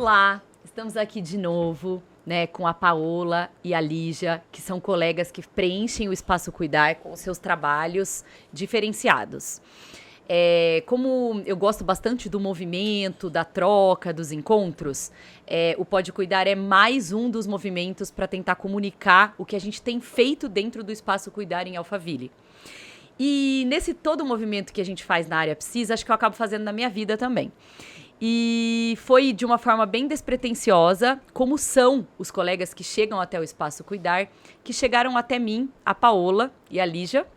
Olá, estamos aqui de novo, né, com a Paola e a Lígia, que são colegas que preenchem o Espaço Cuidar com seus trabalhos diferenciados. Como eu gosto bastante do movimento, da troca, dos encontros, o Pode Cuidar é mais um dos movimentos para tentar comunicar o que a gente tem feito dentro do Espaço Cuidar em Alphaville. E nesse todo movimento que a gente faz na área Psis, acho que eu acabo fazendo na minha vida também. E foi de uma forma bem despretensiosa, como são os colegas que chegam até o Espaço Cuidar, que chegaram até mim, a Paola e a Lígia.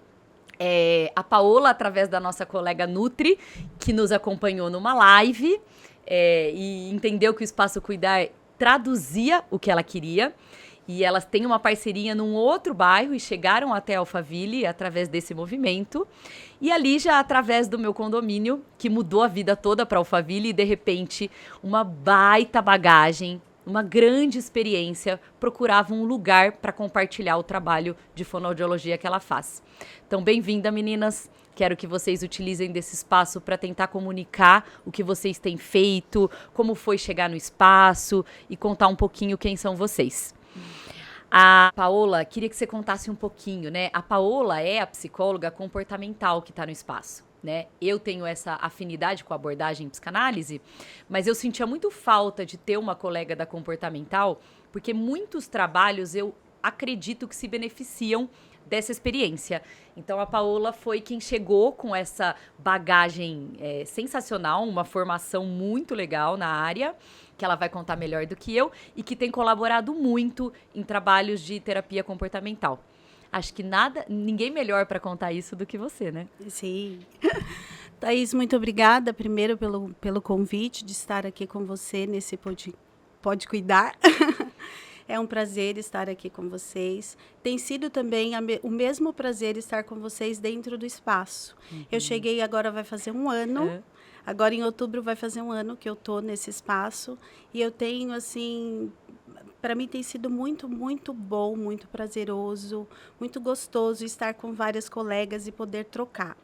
A Paola, através da nossa colega Nutri, que nos acompanhou numa live e entendeu que o Espaço Cuidar traduzia o que ela queria. E elas têm uma parceria num outro bairro e chegaram até Alphaville através desse movimento. E a Lígia, através do meu condomínio, que mudou a vida toda para Alphaville e, de repente, uma baita bagagem, uma grande experiência, procurava um lugar para compartilhar o trabalho de fonoaudiologia que ela faz. Então, bem-vinda, meninas. Quero que vocês utilizem desse espaço para tentar comunicar o que vocês têm feito, como foi chegar no espaço e contar um pouquinho quem são vocês. A Paola, queria que você contasse um pouquinho, né? A Paola é a psicóloga comportamental que está no espaço, né? Eu tenho essa afinidade com a abordagem em psicanálise, mas eu sentia muito falta de ter uma colega da comportamental, porque muitos trabalhos eu acredito que se beneficiam dessa experiência. Então, a Paola foi quem chegou com essa bagagem sensacional, uma formação muito legal na área, que ela vai contar melhor do que eu, e que tem colaborado muito em trabalhos de terapia comportamental. Acho que ninguém melhor para contar isso do que você, né? Sim. Thaís, muito obrigada, primeiro, pelo convite de estar aqui com você nesse Pode Cuidar. É um prazer estar aqui com vocês. Tem sido também o mesmo prazer estar com vocês dentro do espaço. Uhum. Eu cheguei agora, vai fazer um ano. Agora, em outubro, vai fazer um ano que eu estou nesse espaço. E eu tenho, assim, para mim tem sido muito, muito bom, muito prazeroso, muito gostoso estar com várias colegas e poder trocar.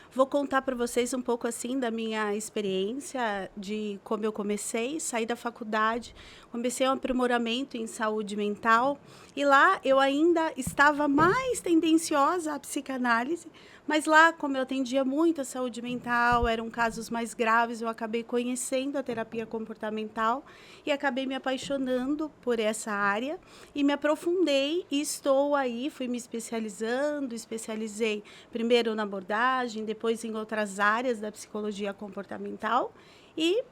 Vou contar para vocês um pouco assim da minha experiência, de como eu comecei, saí da faculdade, comecei um aprimoramento em saúde mental e lá eu ainda estava mais tendenciosa à psicanálise, mas lá, como eu atendia muito a saúde mental, eram casos mais graves, eu acabei conhecendo a terapia comportamental e acabei me apaixonando por essa área e me aprofundei e estou aí, fui me especializei primeiro na abordagem, depois em outras áreas da psicologia comportamental e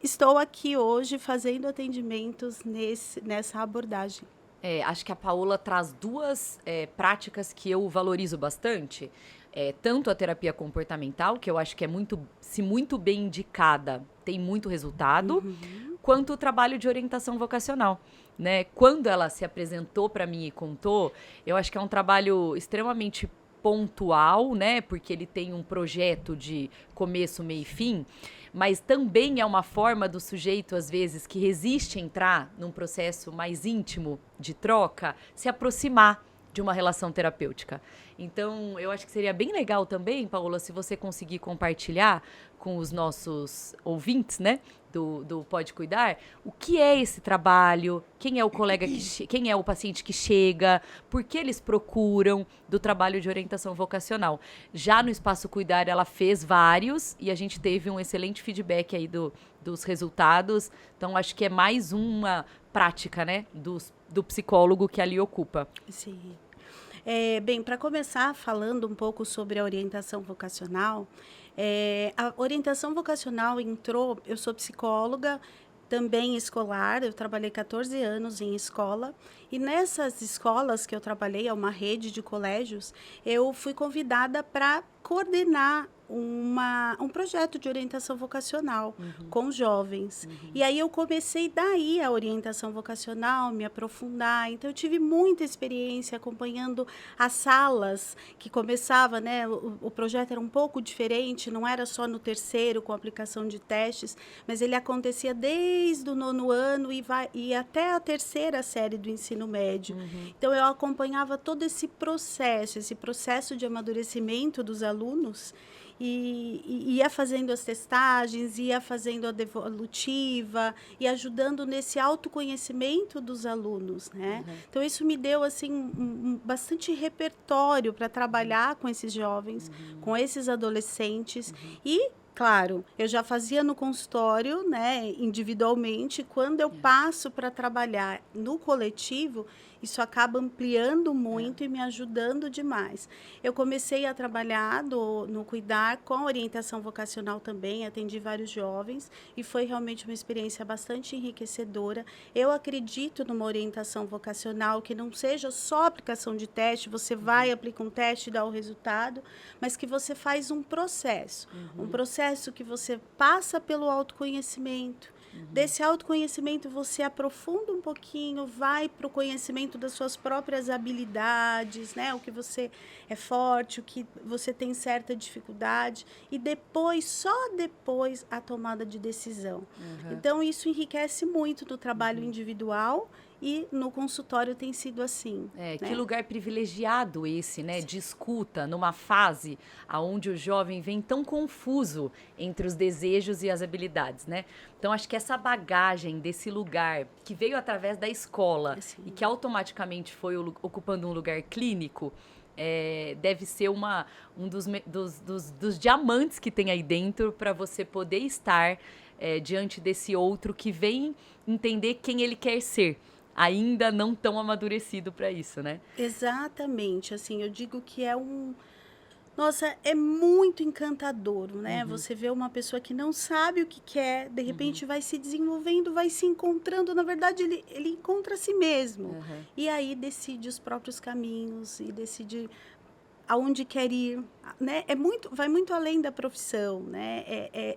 estou aqui hoje fazendo atendimentos nessa abordagem. Acho que a Paola traz duas práticas que eu valorizo bastante. Tanto a terapia comportamental, que eu acho que se muito bem indicada, tem muito resultado, quanto o trabalho de orientação vocacional, né? Quando ela se apresentou para mim e contou, eu acho que é um trabalho extremamente pontual, né? Porque ele tem um projeto de começo, meio e fim, mas também é uma forma do sujeito, às vezes, que resiste a entrar num processo mais íntimo de troca, se aproximar de uma relação terapêutica. Então, eu acho que seria bem legal também, Paola, se você conseguir compartilhar com os nossos ouvintes, né, do Pode Cuidar, o que é esse trabalho, quem é o colega, quem é o paciente que chega, por que eles procuram do trabalho de orientação vocacional. Já no Espaço Cuidar, ela fez vários e a gente teve um excelente feedback aí dos resultados. Então, acho que é mais uma prática, né, do psicólogo que ali ocupa. Sim. Bem, para começar falando um pouco sobre a orientação vocacional, a orientação vocacional eu sou psicóloga, também escolar, eu trabalhei 14 anos em escola, e nessas escolas que eu trabalhei, é uma rede de colégios, eu fui convidada para coordenar um projeto de orientação vocacional com jovens. E aí eu comecei daí a orientação vocacional, me aprofundar. Então, eu tive muita experiência acompanhando as salas que começava, né? O projeto era um pouco diferente, não era só no terceiro com aplicação de testes, mas ele acontecia desde o 9º ano e até a 3ª série do ensino médio. Então, eu acompanhava todo esse processo de amadurecimento dos alunos. e ia fazendo as testagens, ia fazendo a devolutiva e ajudando nesse autoconhecimento dos alunos, né? Então, isso me deu, assim, bastante repertório para trabalhar com esses jovens, com esses adolescentes e, claro, eu já fazia no consultório, né, individualmente. Quando eu passo para trabalhar no coletivo, isso acaba ampliando muito e me ajudando demais. Eu comecei a trabalhar no Cuidar com orientação vocacional também, atendi vários jovens e foi realmente uma experiência bastante enriquecedora. Eu acredito numa orientação vocacional que não seja só aplicação de teste, você vai, aplica um teste e dá o resultado, mas que você faz um processo que você passa pelo autoconhecimento. Desse autoconhecimento, você aprofunda um pouquinho, vai para o conhecimento das suas próprias habilidades, né? O que você é forte, o que você tem certa dificuldade, e depois, só depois, a tomada de decisão. Então, isso enriquece muito no trabalho individual e no consultório tem sido assim. Que lugar privilegiado esse, né? De escuta, numa fase onde o jovem vem tão confuso entre os desejos e as habilidades, né? Então, acho que essa bagagem desse lugar, que veio através da escola e que automaticamente foi ocupando um lugar clínico, deve ser um dos diamantes que tem aí dentro para você poder estar diante desse outro que vem entender quem ele quer ser. Ainda não tão amadurecido para isso, né? Exatamente. Assim, eu digo que Nossa, é muito encantador, né? Você vê uma pessoa que não sabe o que quer, de repente vai se desenvolvendo, vai se encontrando. Na verdade, ele encontra a si mesmo. E aí decide os próprios caminhos e decide aonde quer ir, né? Vai muito além da profissão, né?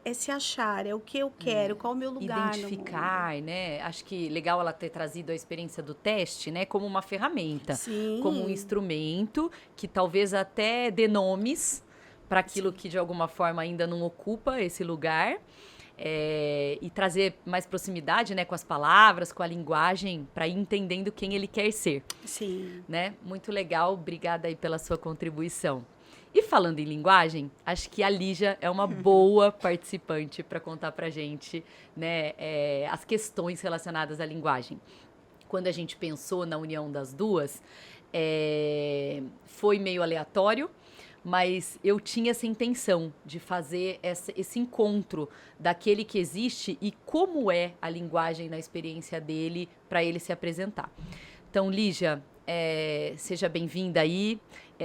É se achar, é o que eu quero, qual o meu lugar identificar, né? Acho que legal ela ter trazido a experiência do teste, né? Como uma ferramenta, como um instrumento que talvez até dê nomes para aquilo que de alguma forma ainda não ocupa esse lugar. E trazer mais proximidade, né, com as palavras, com a linguagem, para ir entendendo quem ele quer ser. Sim. Né? Muito legal, obrigada aí pela sua contribuição. E falando em linguagem, acho que a Lígia é uma boa participante para contar para a gente, né, as questões relacionadas à linguagem. Quando a gente pensou na união das duas, foi meio aleatório, mas eu tinha essa intenção de fazer esse encontro daquele que existe e como é a linguagem na experiência dele para ele se apresentar. Então, Lígia, seja bem-vinda aí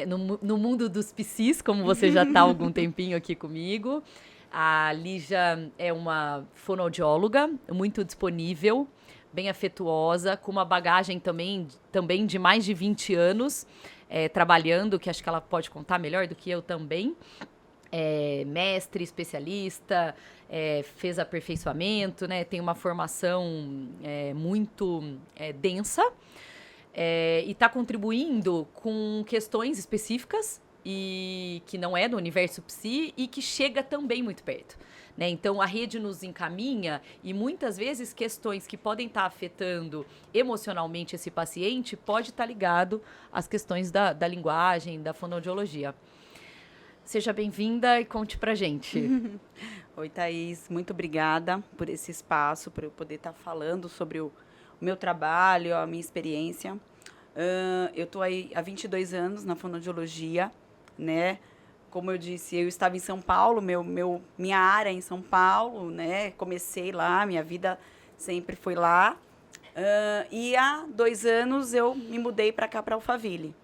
no mundo dos psis, como você já está há algum tempinho aqui comigo. A Lígia é uma fonoaudióloga muito disponível, bem afetuosa, com uma bagagem também de mais de 20 anos, trabalhando, que acho que ela pode contar melhor do que eu também. Mestre, especialista, fez aperfeiçoamento, né? Tem uma formação muito densa e está contribuindo com questões específicas e que não é do universo psi e que chega também muito perto. Né? Então, a rede nos encaminha e muitas vezes questões que podem estar afetando emocionalmente esse paciente pode estar ligado às questões da linguagem, da fonoaudiologia. Seja bem-vinda e conte pra gente. Oi, Thaís. Muito obrigada por esse espaço, por eu poder estar falando sobre o meu trabalho, a minha experiência. Eu estou aí há 22 anos na fonoaudiologia, né? Como eu disse, eu estava em São Paulo, minha área é em São Paulo, né? Comecei lá, minha vida sempre foi lá. E há 2 anos eu me mudei para cá, para Alphaville.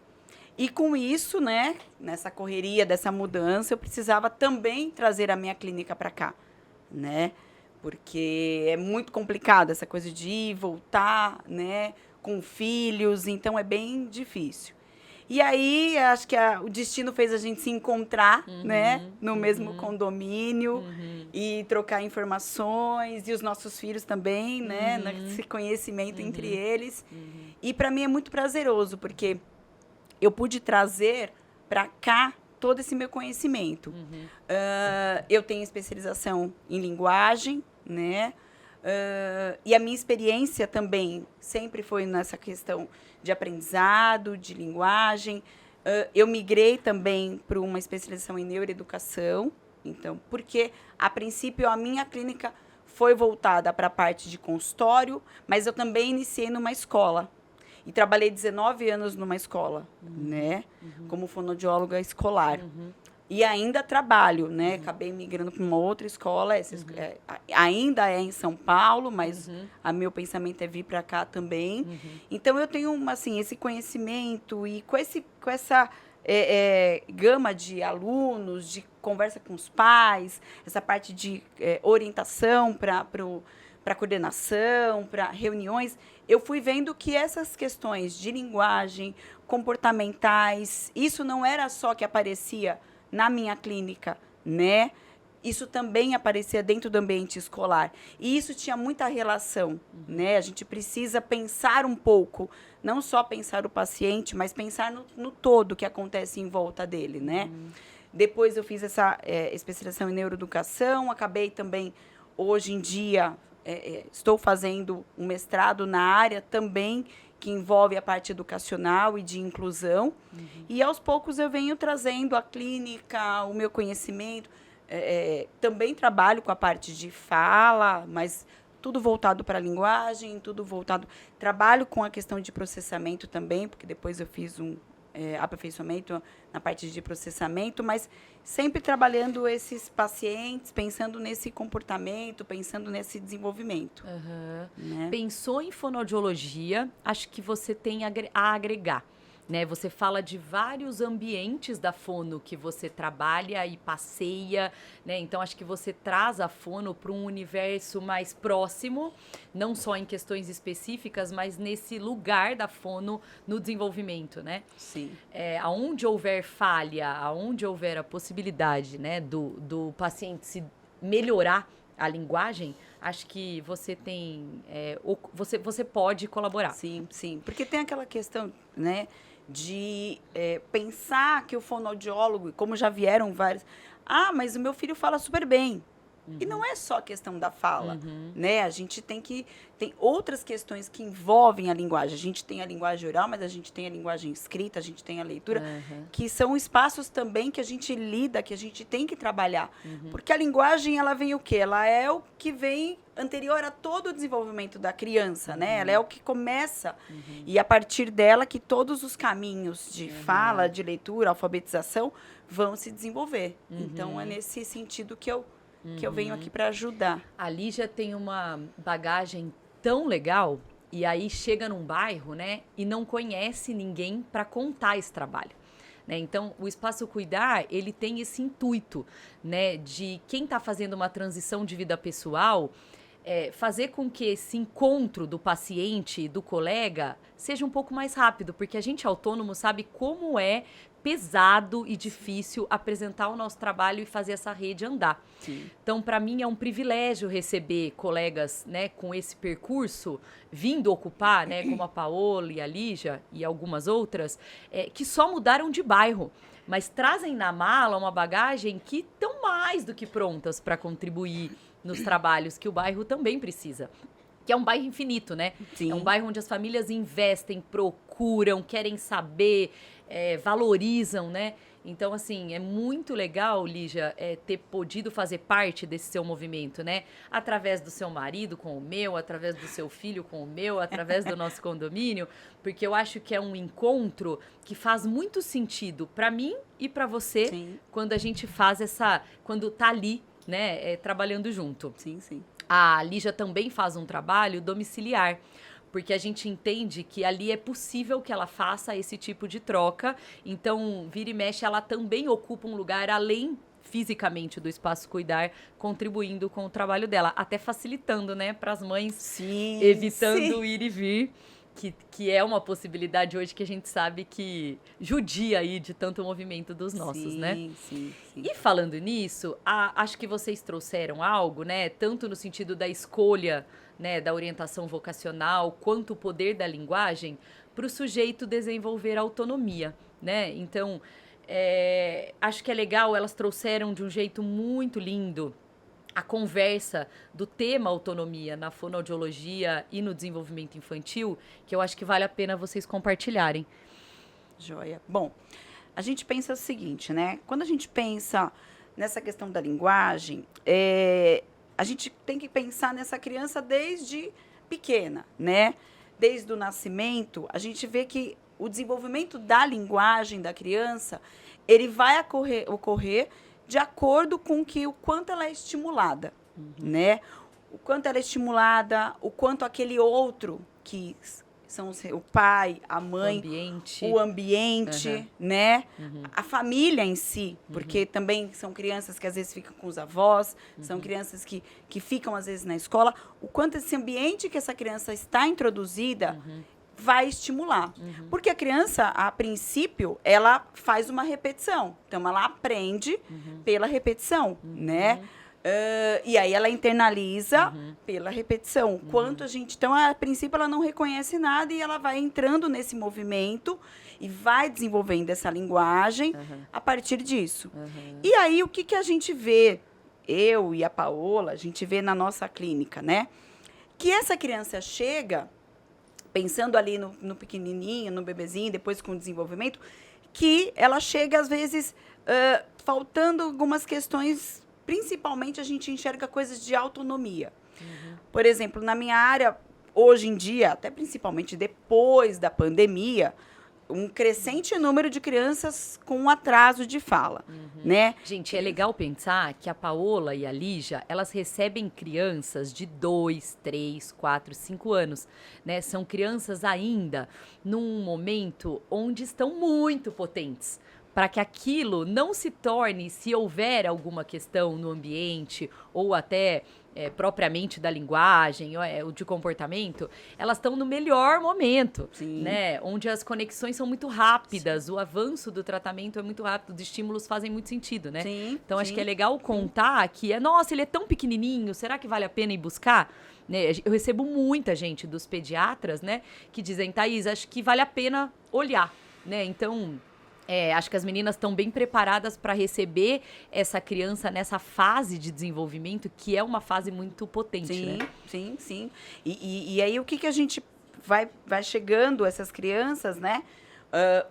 E com isso, né, nessa correria dessa mudança, eu precisava também trazer a minha clínica para cá, né? Porque é muito complicado essa coisa de ir e voltar, né, com filhos, então é bem difícil. E aí, acho que o destino fez a gente se encontrar, né, no mesmo condomínio e trocar informações, e os nossos filhos também, né, nesse conhecimento entre eles. E para mim é muito prazeroso, porque eu pude trazer para cá todo esse meu conhecimento. Eu tenho especialização em linguagem, né? E a minha experiência também sempre foi nessa questão de aprendizado, de linguagem. Eu migrei também para uma especialização em neuroeducação, então, porque, a princípio, a minha clínica foi voltada para a parte de consultório, mas eu também iniciei numa escola. E trabalhei 19 anos numa escola, né? Como fonoaudióloga escolar. E ainda trabalho, né? Acabei migrando para uma outra escola. Ainda é em São Paulo, mas meu pensamento é vir para cá também. Então, eu tenho assim, esse conhecimento e com essa gama de alunos, de conversa com os pais, essa parte de orientação para coordenação, para reuniões, eu fui vendo que essas questões de linguagem, comportamentais, isso não era só que aparecia na minha clínica, né? Isso também aparecia dentro do ambiente escolar. E isso tinha muita relação, né? A gente precisa pensar um pouco, não só pensar o paciente, mas pensar no todo que acontece em volta dele, né? Depois eu fiz essa especialização em neuroeducação, acabei também, hoje em dia, estou fazendo um mestrado na área também, que envolve a parte educacional e de inclusão. E, aos poucos, eu venho trazendo a clínica, o meu conhecimento. Também trabalho com a parte de fala, mas tudo voltado para a linguagem, tudo voltado... Trabalho com a questão de processamento também, porque depois eu fiz um aperfeiçoamento na parte de processamento, mas sempre trabalhando esses pacientes, pensando nesse comportamento, pensando nesse desenvolvimento. Né? Pensou em fonoaudiologia, acho que você tem a agregar. Né? Você fala de vários ambientes da fono que você trabalha e passeia, né? Então acho que você traz a fono para um universo mais próximo, não só em questões específicas, mas nesse lugar da fono no desenvolvimento, né? Sim. Aonde houver falha, aonde houver a possibilidade, né, do paciente se melhorar a linguagem, acho que você tem, você pode colaborar. Sim, sim, porque tem aquela questão, né, de pensar que o fonoaudiólogo, como já vieram vários, mas o meu filho fala super bem. E não é só a questão da fala, né? A gente tem outras questões que envolvem a linguagem. A gente tem a linguagem oral, mas a gente tem a linguagem escrita, a gente tem a leitura, que são espaços também que a gente lida, que a gente tem que trabalhar. Porque a linguagem, ela vem o quê? Ela é o que vem anterior a todo o desenvolvimento da criança, né? Ela é o que começa. E a partir dela que todos os caminhos de fala, de leitura, alfabetização, vão se desenvolver. Então, é nesse sentido que eu venho aqui para ajudar. A Lígia tem uma bagagem tão legal, e aí chega num bairro, né, e não conhece ninguém para contar esse trabalho. Né? Então, o Espaço Cuidar, ele tem esse intuito, né, de quem está fazendo uma transição de vida pessoal, fazer com que esse encontro do paciente e do colega seja um pouco mais rápido, porque a gente autônomo sabe como é pesado e difícil apresentar o nosso trabalho e fazer essa rede andar. Sim. Então, para mim, é um privilégio receber colegas, né, com esse percurso, vindo ocupar, né, como a Paola e a Lígia e algumas outras, que só mudaram de bairro, mas trazem na mala uma bagagem que estão mais do que prontas para contribuir nos trabalhos que o bairro também precisa. Que é um bairro infinito, né? Sim. É um bairro onde as famílias investem, procuram, querem saber, valorizam, né? Então, assim, é muito legal, Lígia, ter podido fazer parte desse seu movimento, né? Através do seu marido com o meu, através do seu filho com o meu, através do nosso condomínio, porque eu acho que é um encontro que faz muito sentido para mim e para você. Sim. Quando a gente faz quando tá ali, né, trabalhando junto. Sim, sim. A Lígia também faz um trabalho domiciliar, porque a gente entende que ali é possível que ela faça esse tipo de troca. Então, vira e mexe, ela também ocupa um lugar além fisicamente do Espaço Cuidar, contribuindo com o trabalho dela, até facilitando, né, para as mães, sim, evitando sim. ir e vir. Que é uma possibilidade hoje que a gente sabe que judia aí de tanto movimento dos nossos, né? Sim. E falando nisso, acho que vocês trouxeram algo, né? Tanto no sentido da escolha, né, da orientação vocacional, quanto o poder da linguagem, para o sujeito desenvolver autonomia, né? Então, acho que é legal, elas trouxeram de um jeito muito lindo a conversa do tema autonomia na fonoaudiologia e no desenvolvimento infantil, que eu acho que vale a pena vocês compartilharem. Joia. Bom, a gente pensa o seguinte, né? Quando a gente pensa nessa questão da linguagem, a gente tem que pensar nessa criança desde pequena, né? Desde o nascimento, a gente vê que o desenvolvimento da linguagem da criança, ele vai ocorrer de acordo com o quanto ela é estimulada, né? O quanto ela é estimulada, o quanto aquele outro, que são o pai, a mãe, o ambiente, né? A família em si, porque também são crianças que às vezes ficam com os avós, são crianças que ficam às vezes na escola, o quanto esse ambiente que essa criança está introduzida vai estimular. Porque a criança, a princípio, ela faz uma repetição. Então, ela aprende pela repetição, né? E aí ela internaliza pela repetição. Quanto a gente... Então, a princípio, ela não reconhece nada e ela vai entrando nesse movimento e vai desenvolvendo essa linguagem a partir disso. E aí, o que a gente vê? Eu e a Paola, a gente vê na nossa clínica, né? Que essa criança chega, pensando ali no pequenininho, no bebezinho, depois com o desenvolvimento, que ela chega, às vezes, faltando algumas questões. Principalmente, a gente enxerga coisas de autonomia. Por exemplo, na minha área, hoje em dia, até principalmente depois da pandemia, um crescente número de crianças com atraso de fala, né? Gente, é legal pensar que a Paola e a Lígia, elas recebem crianças de 2, 3, 4, 5 anos, né? São crianças ainda num momento onde estão muito potentes, para que aquilo não se torne, se houver alguma questão no ambiente ou até propriamente da linguagem ou de comportamento, elas estão no melhor momento, né? Onde as conexões são muito rápidas, o avanço do tratamento é muito rápido, os estímulos fazem muito sentido, né? Então, acho que é legal contar que, nossa, ele é tão pequenininho, será que vale a pena ir buscar? Né? Eu recebo muita gente dos pediatras, né, que dizem, Thaís, acho que vale a pena olhar, né? Então... acho que as meninas estão bem preparadas para receber essa criança nessa fase de desenvolvimento, que é uma fase muito potente, né? Sim. E aí, o que a gente vai chegando, essas crianças, né?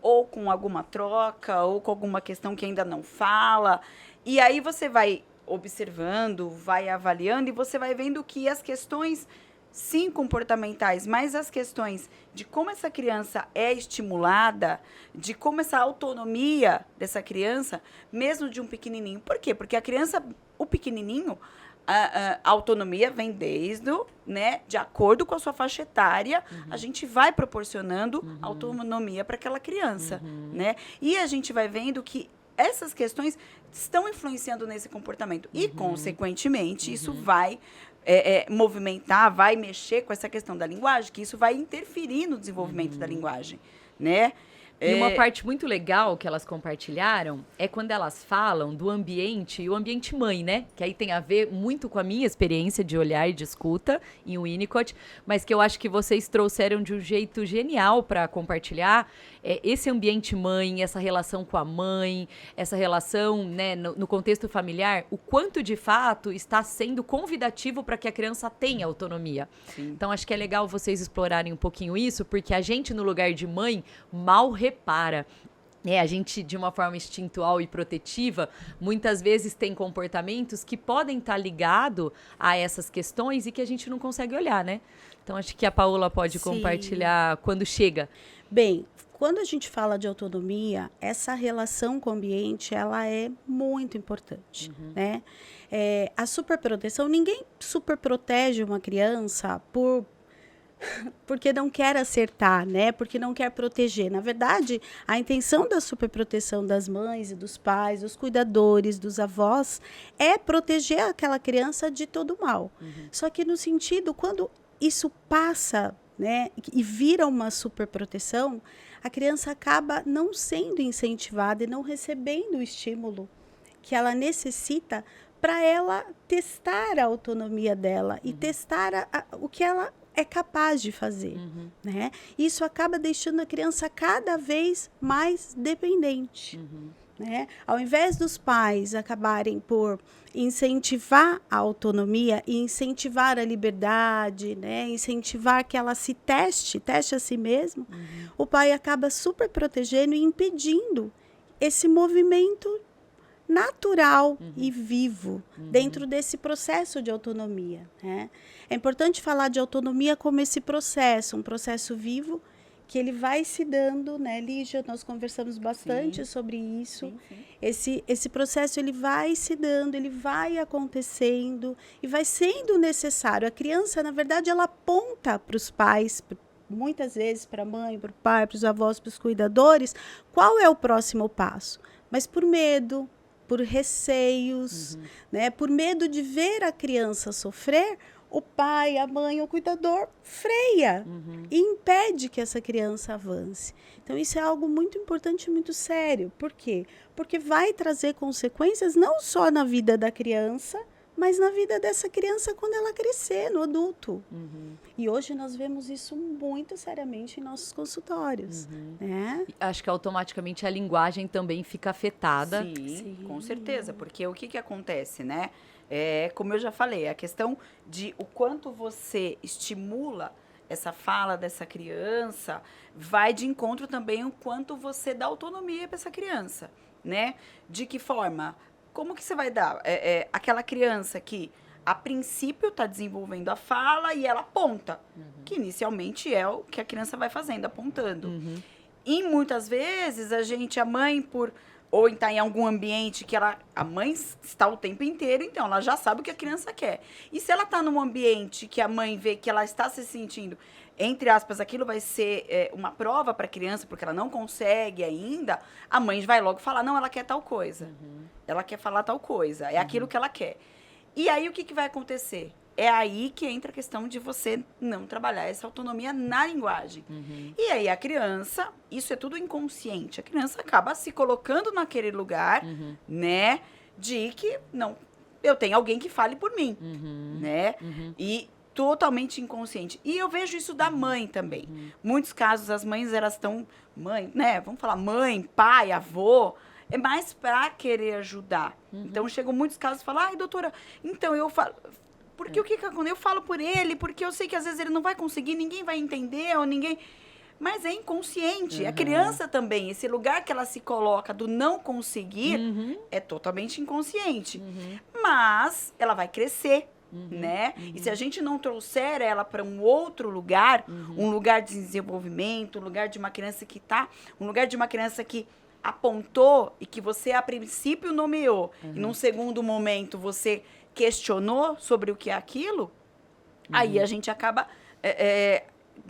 Ou com alguma troca, ou com alguma questão que ainda não fala. E aí, você vai observando, vai avaliando, e você vai vendo que as questões... sim, comportamentais, mas as questões de como essa criança é estimulada, de como essa autonomia dessa criança, mesmo de um pequenininho. Por quê? Porque a criança, o pequenininho, a autonomia vem né, de acordo com a sua faixa etária, a gente vai proporcionando autonomia para aquela criança, né? E a gente vai vendo que essas questões estão influenciando nesse comportamento. E, consequentemente, isso vai... movimentar, vai mexer com essa questão da linguagem, que isso vai interferir no desenvolvimento da linguagem, né? E uma parte muito legal que elas compartilharam é quando elas falam do ambiente, e o ambiente mãe, né? Que aí tem a ver muito com a minha experiência de olhar e de escuta em Winnicott, mas que eu acho que vocês trouxeram de um jeito genial para compartilhar. Esse ambiente mãe, essa relação com a mãe, essa relação, né, no contexto familiar, o quanto de fato está sendo convidativo para que a criança tenha autonomia. Então, acho que é legal vocês explorarem um pouquinho isso, porque a gente, no lugar de mãe, mal repara. A gente, de uma forma instintual e protetiva, muitas vezes tem comportamentos que podem estar ligados a essas questões e que a gente não consegue olhar, né? Então, acho que a Paola pode compartilhar quando chega. Bem, quando a gente fala de autonomia, essa relação com o ambiente, ela é muito importante, né? A superproteção, ninguém superprotege uma criança porque não quer acertar, né? Porque não quer proteger. Na verdade, a intenção da superproteção das mães e dos pais, dos cuidadores, dos avós, é proteger aquela criança de todo mal. Só que no sentido, quando isso passa, né, e vira uma superproteção, a criança acaba não sendo incentivada e não recebendo o estímulo que ela necessita para ela testar a autonomia dela e testar o que ela é capaz de fazer, né? Isso acaba deixando a criança cada vez mais dependente, né? Ao invés dos pais acabarem por incentivar a autonomia e incentivar a liberdade, né? Incentivar que ela se teste a si mesmo, o pai acaba super protegendo e impedindo esse movimento natural e vivo dentro desse processo de autonomia, né? É importante falar de autonomia como esse processo, um processo vivo que ele vai se dando, né, Lígia? Nós conversamos bastante sobre isso. Esse processo ele vai se dando, ele vai acontecendo e vai sendo necessário. A criança, na verdade, ela aponta para os pais, muitas vezes para a mãe, para o pai, para os avós, para os cuidadores, qual é o próximo passo. Mas por medo, por receios, né, por medo de ver a criança sofrer, o pai, a mãe, o cuidador freia e impede que essa criança avance. Então, isso é algo muito importante e muito sério. Por quê? Porque vai trazer consequências não só na vida da criança, mas na vida dessa criança quando ela crescer, no adulto. E hoje nós vemos isso muito seriamente em nossos consultórios. Né? Acho que automaticamente a linguagem também fica afetada. Sim, com certeza, porque o que acontece, né? Como eu já falei, a questão de o quanto você estimula essa fala dessa criança vai de encontro também o quanto você dá autonomia para essa criança, né? De que forma? Como que você vai dar? Aquela criança que, a princípio, está desenvolvendo a fala e ela aponta, que inicialmente é o que a criança vai fazendo, apontando. E muitas vezes a mãe, ou está em algum ambiente que a mãe está o tempo inteiro, então ela já sabe o que a criança quer. E se ela está num ambiente que a mãe vê que ela está se sentindo, entre aspas, aquilo vai ser uma prova para a criança, porque ela não consegue ainda, a mãe vai logo falar, não, ela quer tal coisa. Ela quer falar tal coisa, é aquilo que ela quer. E aí o que vai acontecer? É aí que entra a questão de você não trabalhar essa autonomia na linguagem. E aí a criança, isso é tudo inconsciente, a criança acaba se colocando naquele lugar, né, de que, não, eu tenho alguém que fale por mim, né, e totalmente inconsciente. E eu vejo isso da mãe também. Muitos casos, as mães, elas estão, né, vamos falar mãe, pai, avô, é mais para querer ajudar. Então, chegam muitos casos e falam, ai, doutora, então eu falo... Porque o que acontece? Eu falo por ele, porque eu sei que às vezes ele não vai conseguir, ninguém vai entender, ou ninguém... Mas é inconsciente. A criança também, esse lugar que ela se coloca do não conseguir, é totalmente inconsciente. Mas ela vai crescer, né? E se a gente não trouxer ela para um outro lugar, um lugar de desenvolvimento, um lugar de uma criança que um lugar de uma criança que apontou e que você a princípio nomeou, e num segundo momento você questionou sobre o que é aquilo, aí a gente acaba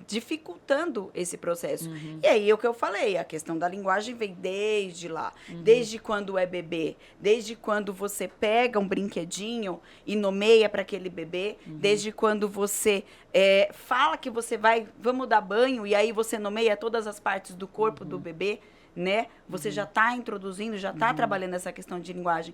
dificultando esse processo. E aí, o que eu falei, a questão da linguagem vem desde lá, desde quando é bebê, desde quando você pega um brinquedinho e nomeia para aquele bebê, desde quando você fala que vamos dar banho, e aí você nomeia todas as partes do corpo do bebê, né? Você já está introduzindo, já está trabalhando essa questão de linguagem.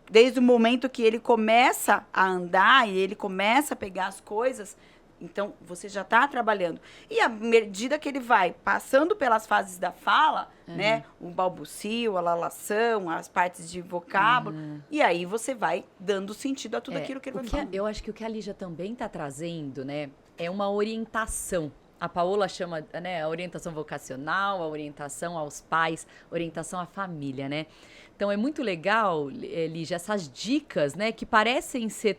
Desde o momento que ele começa a andar e ele começa a pegar as coisas, então você já está trabalhando. E à medida que ele vai passando pelas fases da fala, né, o balbucio, a lalação, as partes de vocábulo, e aí você vai dando sentido a tudo aquilo que ele vai falando. Eu acho que o que a Lígia também está trazendo, né, é uma orientação. A Paola chama, né, a orientação vocacional, a orientação aos pais, orientação à família, né? Então, é muito legal, Lígia, essas dicas, né, que parecem ser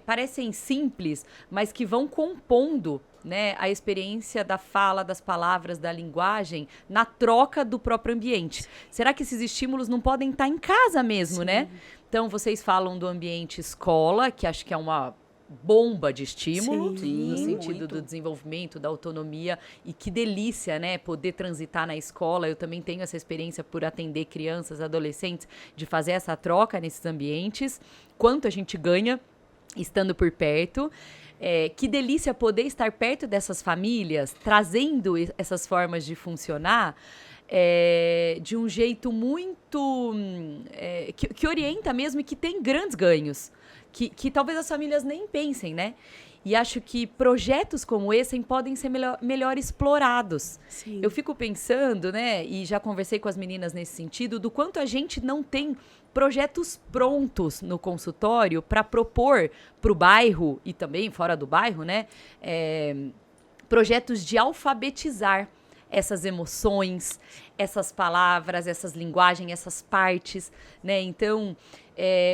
parecem simples, mas que vão compondo, né, a experiência da fala, das palavras, da linguagem, na troca do próprio ambiente. Será que esses estímulos não podem estar em casa mesmo, né? Então, vocês falam do ambiente escola, que acho que é uma bomba de estímulo, no sentido muito. do desenvolvimento, da autonomia, e que delícia, né, poder transitar na escola. Eu também tenho essa experiência por atender crianças, adolescentes, de fazer essa troca nesses ambientes, quanto a gente ganha estando por perto. Que delícia poder estar perto dessas famílias, trazendo essas formas de funcionar de um jeito muito... que orienta mesmo e que tem grandes ganhos. Que talvez as famílias nem pensem, né? E acho que projetos como esse podem ser melhor explorados. Sim. Eu fico pensando, né? E já conversei com as meninas nesse sentido, do quanto a gente não tem projetos prontos no consultório para propor para o bairro e também fora do bairro, né? Projetos de alfabetizar essas emoções, essas palavras, essas linguagens, essas partes, né? Então,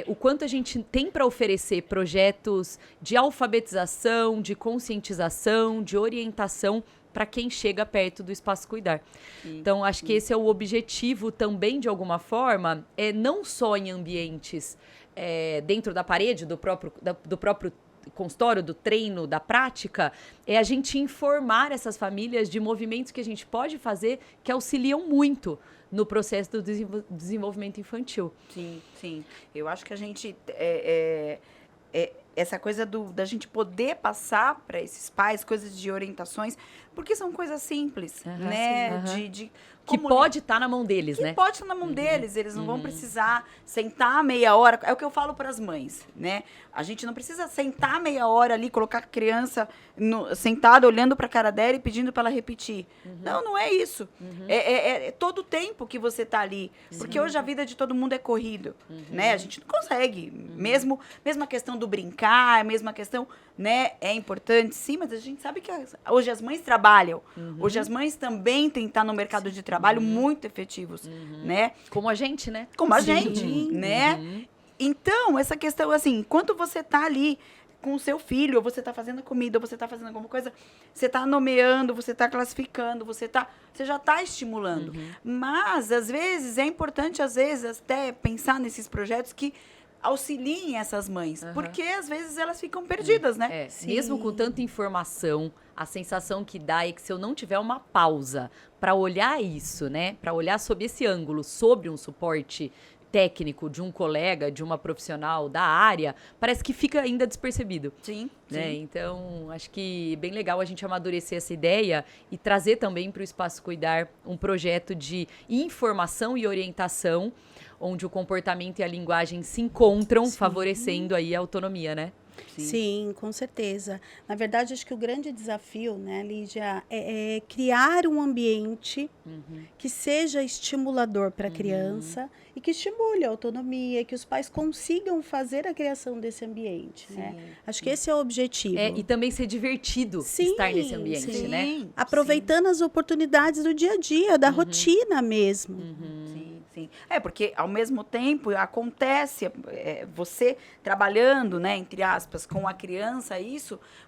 o quanto a gente tem para oferecer projetos de alfabetização, de conscientização, de orientação para quem chega perto do Espaço Cuidar. Sim, então, acho que esse é o objetivo também, de alguma forma, não só em ambientes dentro da parede, do próprio consultório, do treino, da prática, é a gente informar essas famílias de movimentos que a gente pode fazer que auxiliam muito no processo do desenvolvimento infantil. Sim, sim. Eu acho que a gente... essa coisa da gente poder passar para esses pais coisas de orientações, porque são coisas simples, né? Que pode estar na mão deles, né? Que pode estar na mão deles, eles não vão precisar sentar meia hora. É o que eu falo para as mães, né? A gente não precisa sentar meia hora ali, colocar a criança sentada, olhando para a cara dela e pedindo para ela repetir. Não é isso. É todo o tempo que você está ali. Porque hoje a vida de todo mundo é corrido, né? A gente não consegue. Mesmo a questão do brincar, mesmo a questão, né? É importante, sim, mas a gente sabe que hoje as mães trabalham. Hoje as mães também têm que estar no mercado de trabalho muito efetivos, né? Como a gente, né? Como a gente, né? Então, essa questão, assim, enquanto você está ali com o seu filho, ou você está fazendo comida, ou você está fazendo alguma coisa, você está nomeando, você está classificando, você já está estimulando. Mas, às vezes, é importante, até pensar nesses projetos que auxiliem essas mães, porque às vezes elas ficam perdidas, né? Mesmo com tanta informação, a sensação que dá é que se eu não tiver uma pausa para olhar isso, né, para olhar sob esse ângulo, sobre um suporte técnico de um colega, de uma profissional da área, parece que fica ainda despercebido. Sim, né? sim. Então, acho que é bem legal a gente amadurecer essa ideia e trazer também para o Espaço Cuidar um projeto de informação e orientação, onde o comportamento e a linguagem se encontram, favorecendo aí a autonomia, né? Sim, com certeza. Na verdade, acho que o grande desafio, né, Lígia, é criar um ambiente que seja estimulador para a criança e que estimule a autonomia, que os pais consigam fazer a criação desse ambiente, né? Acho que esse é o objetivo. E também ser divertido estar nesse ambiente, né? Aproveitando as oportunidades do dia a dia, da rotina mesmo. Sim. Porque ao mesmo tempo acontece, você trabalhando, né, entre aspas, com a criança,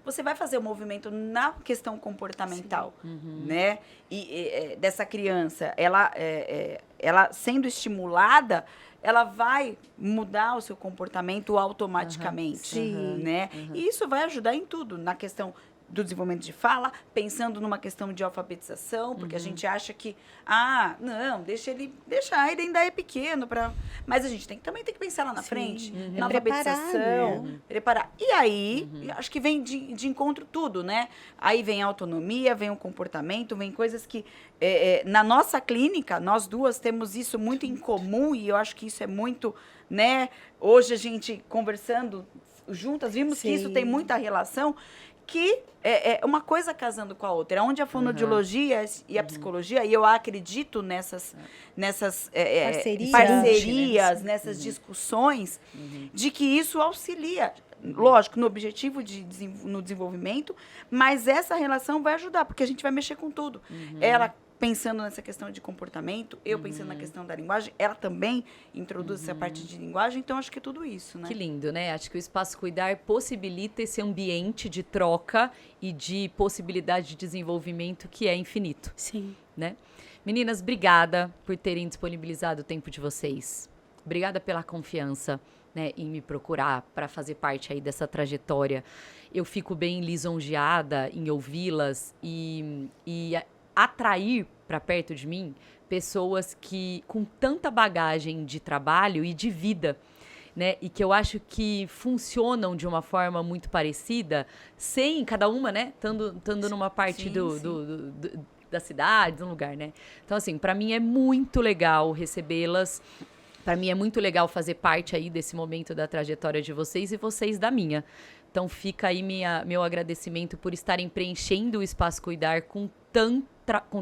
você vai fazer o movimento na questão comportamental, né? E dessa criança, ela sendo estimulada, ela vai mudar o seu comportamento automaticamente, né? E isso vai ajudar em tudo, na questão do desenvolvimento de fala, pensando numa questão de alfabetização, porque a gente acha que, deixa ele ainda é pequeno, mas a gente também tem que pensar lá na frente, na alfabetização, preparar. E aí, acho que vem de encontro tudo, né? Aí vem a autonomia, vem o comportamento, vem coisas que, na nossa clínica, nós duas temos isso muito em comum, e eu acho que isso é muito, né? Hoje a gente conversando juntas, vimos que isso tem muita relação, que é uma coisa casando com a outra, onde a fonoaudiologia e a psicologia, e eu acredito nessas parcerias, nessas discussões, de que isso auxilia, lógico, no objetivo no desenvolvimento, mas essa relação vai ajudar, porque a gente vai mexer com tudo. Ela pensando nessa questão de comportamento, eu pensando na questão da linguagem, ela também introduz essa parte de linguagem, então acho que é tudo isso, né? Que lindo, né? Acho que o Espaço Cuidar possibilita esse ambiente de troca e de possibilidade de desenvolvimento que é infinito. Sim. Né? Meninas, obrigada por terem disponibilizado o tempo de vocês. Obrigada pela confiança, né, em me procurar para fazer parte aí dessa trajetória. Eu fico bem lisonjeada em ouvi-las e atrair para perto de mim pessoas que com tanta bagagem de trabalho e de vida, né, e que eu acho que funcionam de uma forma muito parecida, sem cada uma, né, estando numa parte da cidade, de um lugar, né. Então, assim, para mim é muito legal recebê-las. Para mim é muito legal fazer parte aí desse momento da trajetória de vocês e vocês da minha. Então fica aí meu agradecimento por estarem preenchendo o Espaço Cuidar com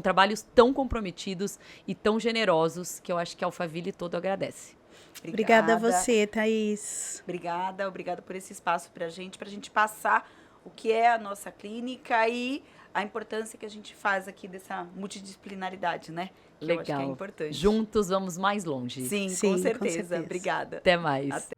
trabalhos tão comprometidos e tão generosos, que eu acho que a Alphaville todo agradece. Obrigada a você, Thaís. Obrigada por esse espaço pra gente passar o que é a nossa clínica e a importância que a gente faz aqui dessa multidisciplinaridade, né? Que Legal. eu acho que é importante. Juntos vamos mais longe. Sim, Sim, com com certeza. certeza. Obrigada. Até mais. Até.